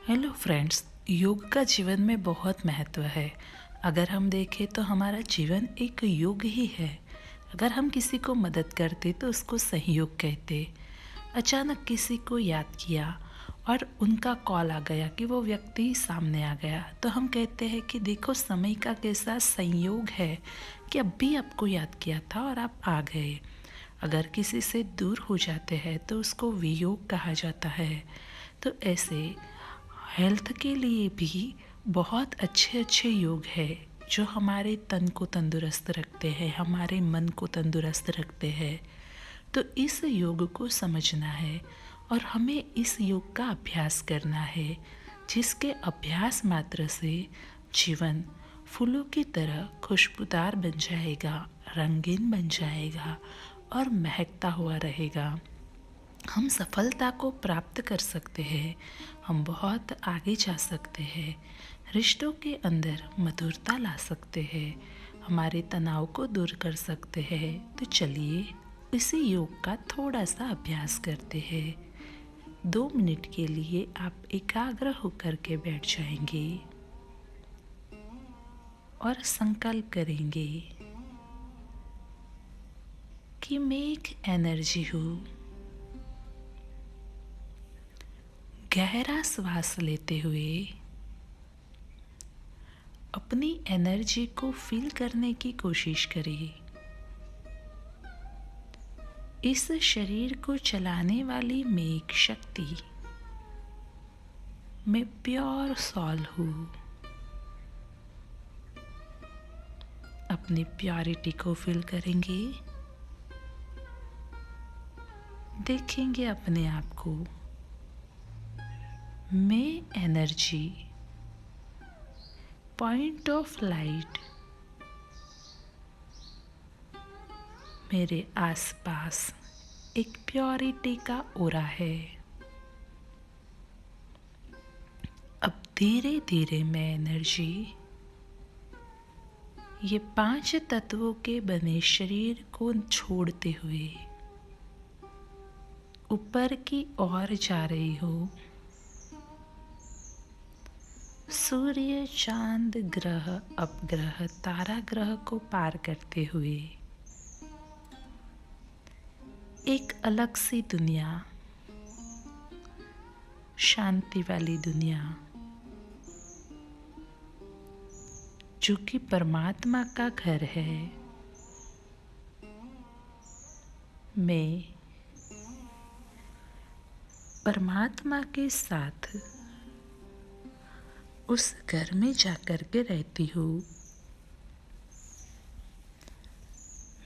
Hello friends. योग का जीवन में बहुत महत्व है। अगर हम देखें तो हमारा जीवन एक योग ही है। अगर हम किसी को मदद करते तो उसको सहयोग कहते। अचानक किसी को याद किया और उनका कॉल आ गया कि वो व्यक्ति सामने आ गया, तो हम कहते हैं कि देखो समय का कैसा संयोग है कि अब भी आपको याद किया था और आप आ गए। अगर किसी से दूर हो जाते हैं तो उसको वियोग कहा जाता है। तो ऐसे हेल्थ के लिए भी बहुत अच्छे अच्छे योग है जो हमारे तन को तंदुरुस्त रखते हैं, हमारे मन को तंदुरुस्त रखते हैं। तो इस योग को समझना है और हमें इस योग का अभ्यास करना है, जिसके अभ्यास मात्र से जीवन फूलों की तरह खुशबूदार बन जाएगा, रंगीन बन जाएगा और महकता हुआ रहेगा। हम सफलता को प्राप्त कर सकते हैं, हम बहुत आगे जा सकते हैं, रिश्तों के अंदर मधुरता ला सकते हैं, हमारे तनाव को दूर कर सकते हैं। तो चलिए इसी योग का थोड़ा सा अभ्यास करते हैं। 2 मिनट के लिए आप एकाग्र होकर के बैठ जाएंगे और संकल्प करेंगे कि मैं एक एनर्जी हूँ। गहरा श्वास लेते हुए अपनी एनर्जी को फील करने की कोशिश करिए। इस शरीर को चलाने वाली मैं एक शक्ति, मैं प्योर सॉल हूँ। अपनी प्योरिटी को फील करेंगे, देखेंगे अपने आप को। मैं एनर्जी, पॉइंट ऑफ लाइट मेरे आसपास एक प्योरिटी का ओरा है। अब धीरे धीरे मैं एनर्जी ये 5 तत्वों के बने शरीर को छोड़ते हुए ऊपर की ओर जा रही हूँ। सूर्य, चांद, ग्रह, अपग्रह, तारा ग्रह को पार करते हुए एक अलग सी दुनिया, शांति वाली दुनिया, जो कि परमात्मा का घर है। मैं परमात्मा के साथ उस घर में जाकर के रहती हूँ।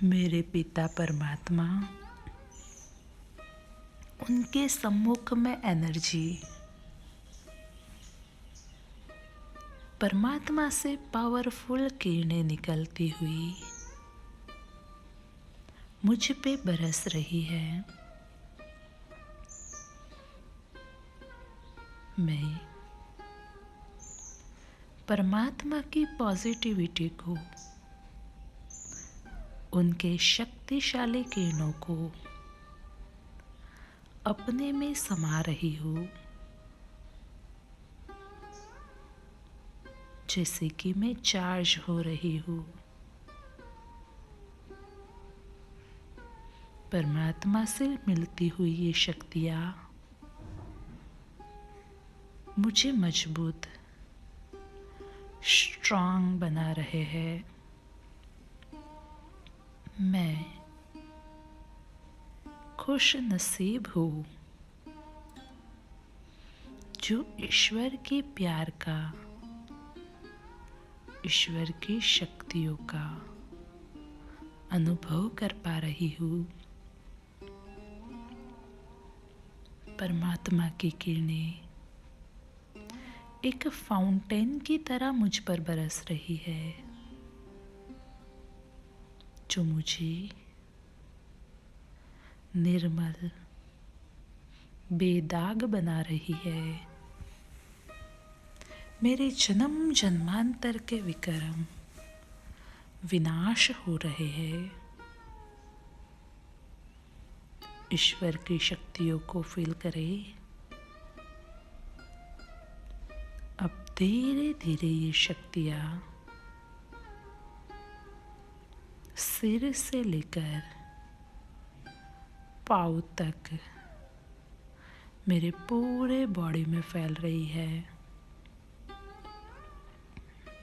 मेरे पिता परमात्मा, उनके सम्मुख में एनर्जी परमात्मा से पावरफुल किरणें निकलती हुई मुझ पे बरस रही है। मैं परमात्मा की पॉजिटिविटी को, उनके शक्तिशाली किरणों को अपने में समा रही हूँ, जैसे कि मैं चार्ज हो रही हूँ। परमात्मा से मिलती हुई ये शक्तियाँ मुझे मजबूत, स्ट्रांग बना रहे हैं। मैं खुश नसीब हूँ जो ईश्वर के प्यार का, ईश्वर की शक्तियों का अनुभव कर पा रही हूँ। परमात्मा की किरणें एक फाउंटेन की तरह मुझ पर बरस रही है, जो मुझे निर्मल, बेदाग बना रही है। मेरे जन्म जन्मांतर के विक्रम विनाश हो रहे हैं। ईश्वर की शक्तियों को फील करें। धीरे धीरे ये शक्तियाँ सिर से लेकर पाँव तक मेरे पूरे बॉडी में फैल रही है।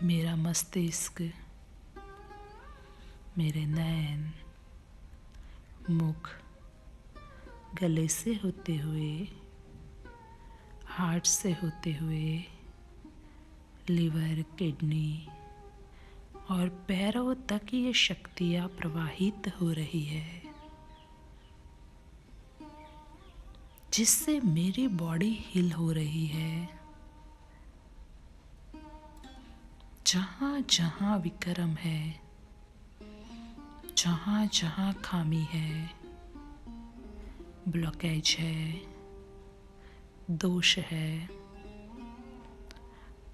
मेरा मस्तिष्क, मेरे नैन, मुख, गले से होते हुए, हार्ट से होते हुए, लिवर, किडनी और पैरों तक ये शक्तियाँ प्रवाहित हो रही है, जिससे मेरी बॉडी हिल हो रही है। जहाँ जहाँ विक्रम है, जहाँ जहाँ खामी है, ब्लॉकेज है, दोष है,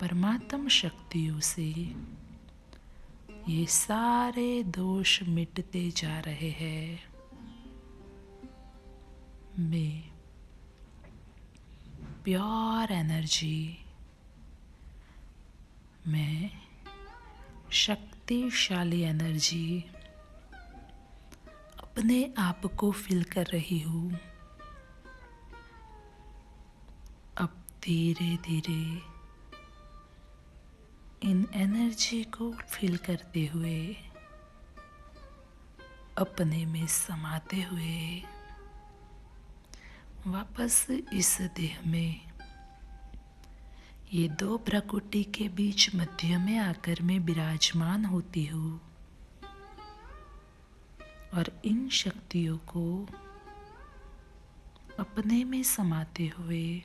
परमात्म शक्तियों से ये सारे दोष मिटते जा रहे हैं। मैं प्योर एनर्जी, मैं शक्तिशाली एनर्जी अपने आप को फील कर रही हूँ। अब धीरे धीरे इन एनर्जी को फील करते हुए, अपने में समाते हुए वापस इस देह में, ये दो प्रकृति के बीच मध्य में आकर मैं विराजमान होती हूँ और इन शक्तियों को अपने में समाते हुए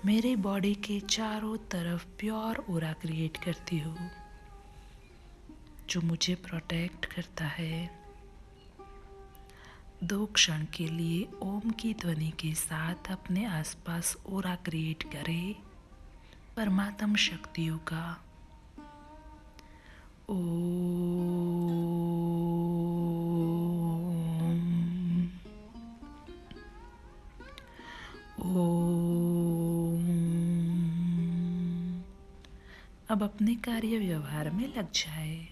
मेरे बॉडी के चारों तरफ प्योर ऑरा क्रिएट करती हूँ, जो मुझे प्रोटेक्ट करता है। 2 क्षण के लिए ओम की ध्वनि के साथ अपने आसपास ऑरा क्रिएट करें परमात्म शक्तियों का। ओम। अब अपने कार्य व्यवहार में लग जाए।